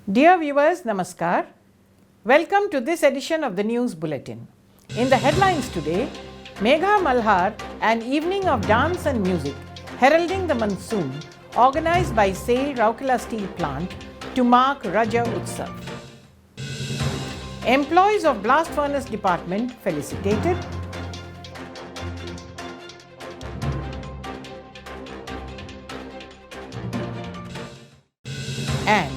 Dear viewers, Namaskar. Welcome to this edition of the News Bulletin. In the headlines today, Megha Malhar, an evening of dance and music heralding the monsoon, organized by SAIL Rourkela Steel Plant to mark Raja Utsav. Employees of Blast Furnace Department felicitated. And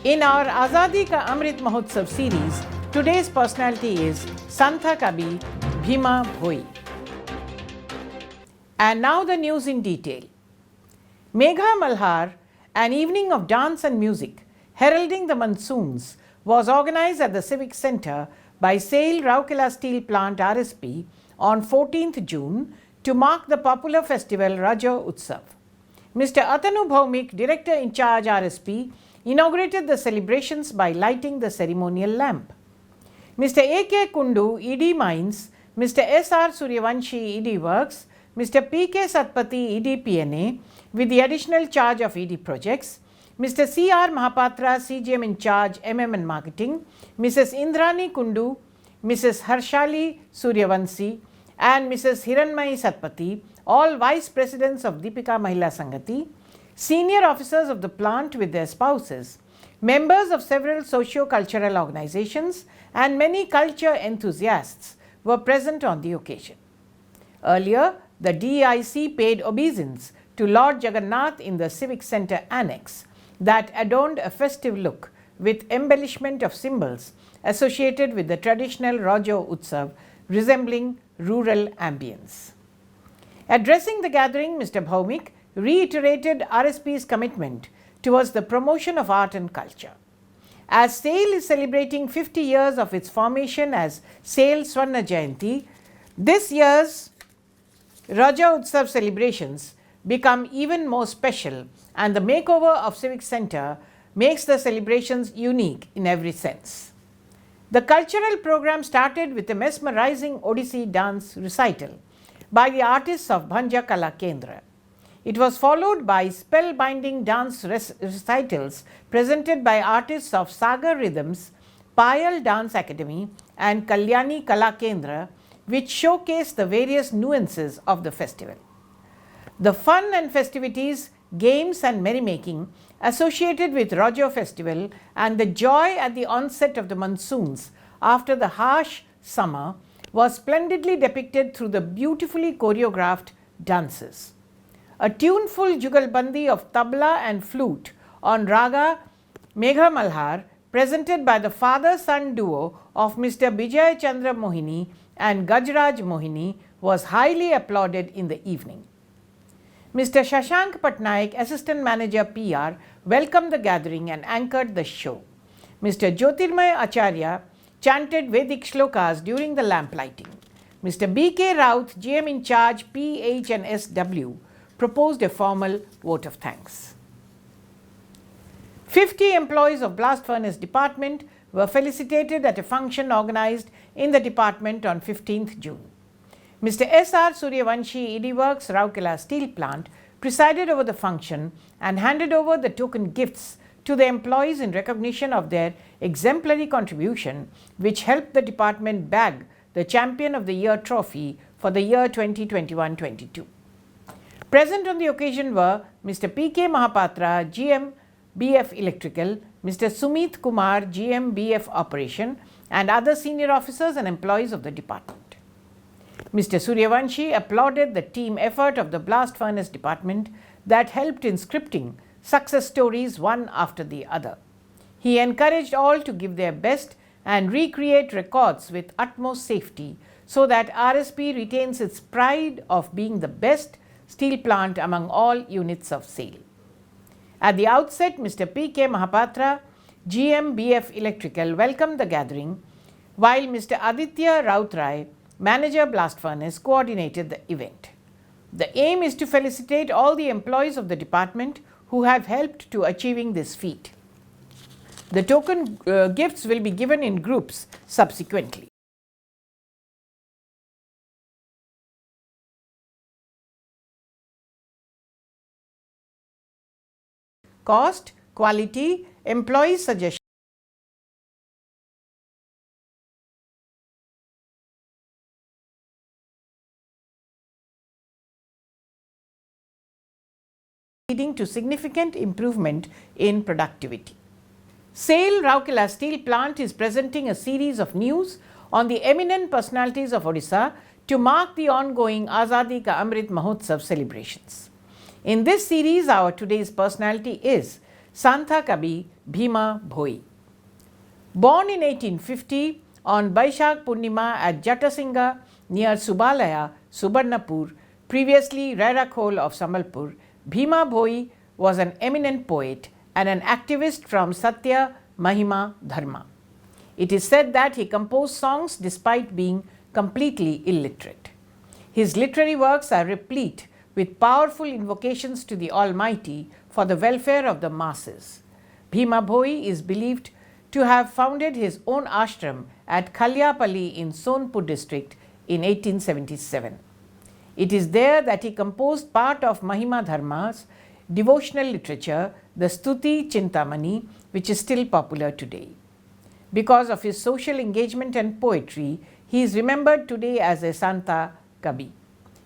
in our Azadi Ka Amrit Mahotsav series, today's personality is Santha Kabi Bhima Bhoi. And now the news in detail. Megha Malhar, an evening of dance and music heralding the monsoons, was organized at the Civic Centre by SAIL Rourkela Steel Plant RSP on 14th June to mark the popular festival Raja Utsav. Mr. Atanu Bhaumik, Director in Charge RSP, inaugurated the celebrations by lighting the ceremonial lamp. Mr. A.K. Kundu, ED Mines, Mr. S.R. Suryavanshi, ED Works, Mr. P.K. Satpathy, ED PNA, with the additional charge of ED Projects, Mr. C.R. Mahapatra, CGM in charge MM and Marketing, Mrs. Indrani Kundu, Mrs. Harshali Suryavanshi, and Mrs. Hiranmayi Satpathy, all Vice Presidents of Deepika Mahila Sangati, senior officers of the plant with their spouses, members of several socio-cultural organizations, and many culture enthusiasts were present on the occasion. Earlier, the DIC paid obeisance to Lord Jagannath in the Civic Centre Annex that adorned a festive look with embellishment of symbols associated with the traditional Raja Utsav resembling rural ambience. Addressing the gathering, Mr. Bhaumik reiterated RSP's commitment towards the promotion of art and culture. As SAIL is celebrating 50 years of its formation as SAIL Swarna Jayanti, this year's Raja Utsav celebrations become even more special, and the makeover of Civic Centre makes the celebrations unique in every sense. The cultural program started with a mesmerizing Odissi dance recital by the artists of Bhanja Kala Kendra. It was followed by spellbinding dance recitals presented by artists of Sagar Rhythms, Payal Dance Academy, and Kalyani Kala Kendra, which showcased the various nuances of the festival. The fun and festivities, games and merrymaking associated with Raja Festival and the joy at the onset of the monsoons after the harsh summer was splendidly depicted through the beautifully choreographed dances. A tuneful jugalbandi of tabla and flute on Raga Megha Malhar, presented by the father-son duo of Mr. Bijay Chandra Mohini and Gajraj Mohini, was highly applauded in the evening. Mr. Shashank Patnaik, Assistant Manager PR, welcomed the gathering and anchored the show. Mr. Jyotirmay Acharya chanted Vedic shlokas during the lamp lighting. Mr. B.K. Raut, GM in charge PH and SW, proposed a formal vote of thanks. 50 employees of Blast Furnace Department were felicitated at a function organized in the department on 15th June. Mr. S.R. Suryavanshi, ED Works, Rourkela Steel Plant, presided over the function and handed over the token gifts to the employees in recognition of their exemplary contribution, which helped the department bag the Champion of the Year trophy for the year 2021-22. Present on the occasion were Mr. P.K. Mahapatra, GM BF Electrical, Mr. Sumit Kumar, GM BF Operation, and other senior officers and employees of the department. Mr. Suryavanshi applauded the team effort of the Blast Furnace Department that helped in scripting success stories one after the other. He encouraged all to give their best and recreate records with utmost safety so that RSP retains its pride of being the best steel plant among all units of SAIL. At the outset, Mr. P.K. Mahapatra, GM BF Electrical, welcomed the gathering, while Mr. Aditya Rautrai, Manager Blast Furnace, coordinated the event. The aim is to felicitate all the employees of the department who have helped to achieving this feat. The token gifts will be given in groups subsequently. Cost, quality, employee suggestion. leading to significant improvement in productivity. SAIL Rourkela Steel Plant is presenting a series of news on the eminent personalities of Odisha to mark the ongoing Azadi Ka Amrit Mahotsav celebrations. In this series, our today's personality is Santa Kabi Bhima Bhoi. Born in 1850 on Baishak Purnima at Jatasinga near Subalaya, Subarnapur, previously Rairakhol of Sambalpur, Bhima Bhoi was an eminent poet and an activist from Satya, Mahima, Dharma. It is said that he composed songs despite being completely illiterate. His literary works are replete with powerful invocations to the Almighty for the welfare of the masses. Bhima Bhoi is believed to have founded his own ashram at Khalyapalli in Sonpur district in 1877. It is there that he composed part of Mahima Dharma's devotional literature, the Stuti Chintamani, which is still popular today. Because of his social engagement and poetry, he is remembered today as a Santa Kabi.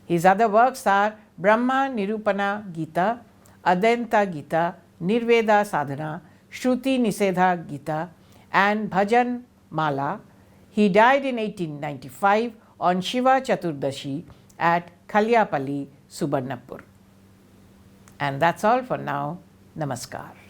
His other works are Brahma Nirupana Gita, Adenta Gita, Nirveda Sadhana, Shruti Nisedha Gita, and Bhajan Mala. He died in 1895 on Shiva Chaturdashi at Khalyapalli, Subarnapur. And that's all for now. Namaskar.